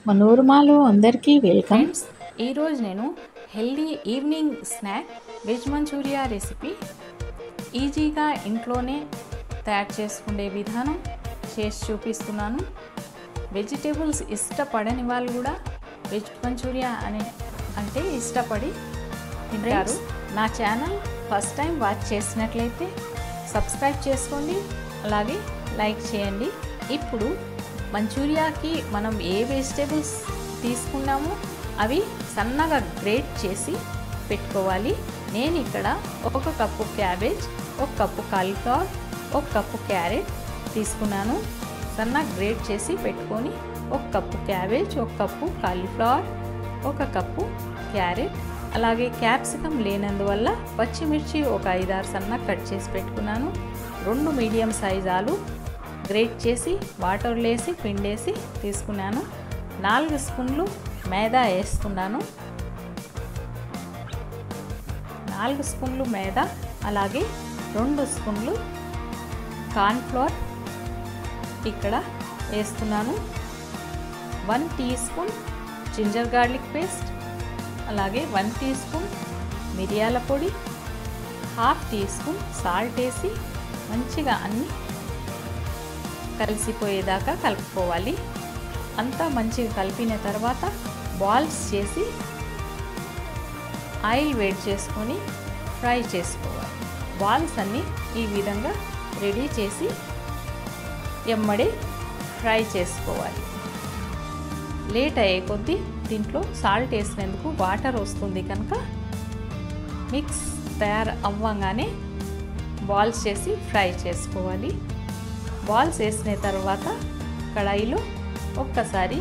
మనోరమాలో అందరికీ welcome. Friends, ఈరోజు నేను healthy evening snack veg manchurian recipe ఈజీగా ఇంట్లోనే తయారు చేసుకునే విధానం చేసి చూపిస్తున్నాను. వెజిటేబుల్స్ ఇష్టపడని వాళ్ళు కూడా వెజ్ మంచూరియా అంటే ఇష్టపడి తింటారు. నా ఛానల్ ఫస్ట్ టైం వాచ్ చేసినట్లయితే సబ్స్క్రైబ్ చేసుకోండి, అలాగే లైక్ చేయండి. ఇప్పుడు మంచూరియాకి మనం ఏ వెజిటేబుల్స్ తీసుకున్నామో అవి సన్నగా గ్రేట్ చేసి పెట్టుకోవాలి. నేను ఇక్కడ 1 cup cabbage, 1 cup cauliflower, 1 cup carrot తీసుకున్నాను. సన్నగా గ్రేట్ చేసి పెట్టుకొని 1 cup cabbage, 1 cup cauliflower, 1 cup carrot, అలాగే క్యాప్సికమ్ లేనందువల్ల పచ్చిమిర్చి ఒక 5-6 సన్నగా కట్ చేసి పెట్టుకున్నాను. 2 మీడియం సైజ్ ఆలు గ్రేట్ చేసి వాటర్లో వేసి పిండేసి తీసుకున్నాను. 4 స్పూన్లు మైదా వేస్తున్నాను. 4 స్పూన్లు మైదా, అలాగే 2 స్పూన్లు కార్న్ఫ్లోర్ ఇక్కడ వేస్తున్నాను. 1 teaspoon ginger garlic paste, అలాగే 1 టీ స్పూన్ మిరియాల పొడి, 1/2 టీ స్పూన్ సాల్ట్ వేసి మంచిగా అన్నీ కలిసిపోయేదాకా కలుపుకోవాలి. అంతా మంచిగా కలిపిన తర్వాత బాల్స్ చేసి ఆయిల్ వేడి చేసుకొని ఫ్రై చేసుకోవాలి. బాల్స్ అన్నీ ఈ విధంగా రెడీ చేసి ఎమ్మడే ఫ్రై చేసుకోవాలి. లేట్ అయ్యే కొద్దీ దీంట్లో సాల్ట్ వేసినందుకు వాటర్ వస్తుంది కనుక మిక్స్ తయారు అవ్వగానే బాల్స్ చేసి ఫ్రై చేసుకోవాలి. బాల్స్ వేసిన తర్వాత కడాయిలో ఒక్కసారి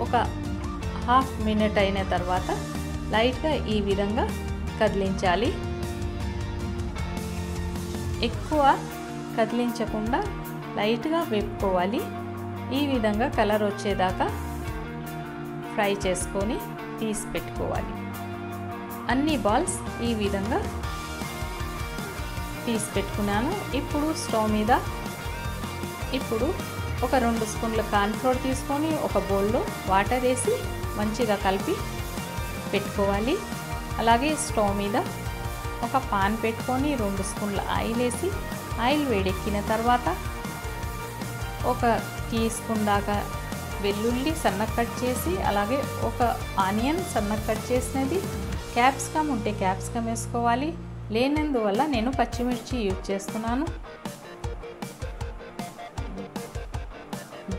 ఒక 1/2 మినిట్ అయిన తర్వాత లైట్గా ఈ విధంగా కదిలించాలి. ఎక్కువ కదిలించకుండా లైట్గా వేపుకోవాలి. ఈ విధంగా కలర్ వచ్చేదాకా ఫ్రై చేసుకొని తీసి పెట్టుకోవాలి. అన్ని బాల్స్ ఈ విధంగా తీసి పెట్టుకున్నాను. ఇప్పుడు స్టవ్ మీద ఒక 2 స్పూన్ల కార్న్ఫ్లోర్ తీసుకొని ఒక బౌల్లో వాటర్ వేసి మంచిగా కలిపి పెట్టుకోవాలి. అలాగే స్టవ్ మీద ఒక పాన్ పెట్టుకొని 2 స్పూన్ల ఆయిల్ వేసి ఆయిల్ వేడెక్కిన తర్వాత 1 టీ స్పూన్ దాకా వెల్లుల్లి సన్నగా కట్ చేసి, అలాగే 1 ఆనియన్ సన్నగా కట్ చేసినది, క్యాప్సికమ్ ఉంటే క్యాప్సికమ్ వేసుకోవాలి. లేనందువల్ల నేను పచ్చిమిర్చి యూజ్ చేస్తున్నాను.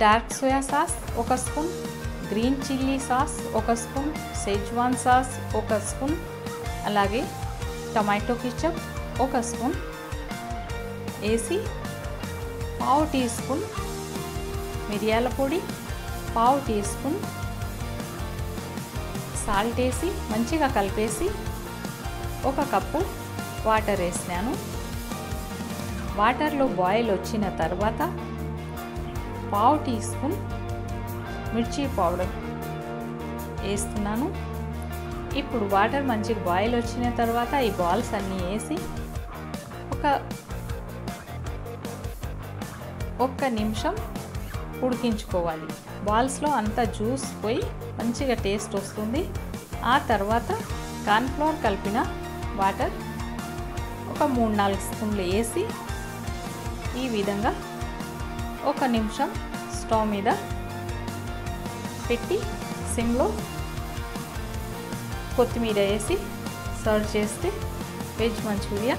Dark soya sauce 1 spoon, green chilli sauce 1 spoon, Schezwan sauce 1 spoon, అలాగే టమాటో కెచప్ 1 స్పూన్ వేసి 1/2 టీ స్పూన్ మిరియాల పొడి, 1/2 టీ స్పూన్ సాల్ట్ వేసి మంచిగా కలిపేసి 1 కప్పు వాటర్ వేసినాను. వాటర్లో బాయిల్ వచ్చిన తర్వాత 1/2 టీ స్పూన్ మిర్చి పౌడర్ వేస్తున్నాను. ఇప్పుడు వాటర్ మంచిగా బాయిల్ వచ్చిన తర్వాత ఈ బాల్స్ అన్నీ వేసి ఒక్క నిమిషం ఉడికించుకోవాలి. బాల్స్లో అంతా జ్యూస్ పోయి మంచిగా టేస్ట్ వస్తుంది. ఆ తర్వాత కార్న్ఫ్లోర్ కలిపిన వాటర్ ఒక 3-4 స్పూన్లు వేసి ఈ విధంగా 1 నిమిషం స్టవ్ మీద పెట్టి సిమ్లో కొత్తిమీర వేసి సర్వ్ చేస్తే veg manchurian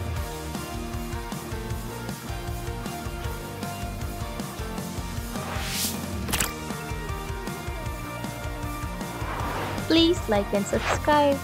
Please like and subscribe.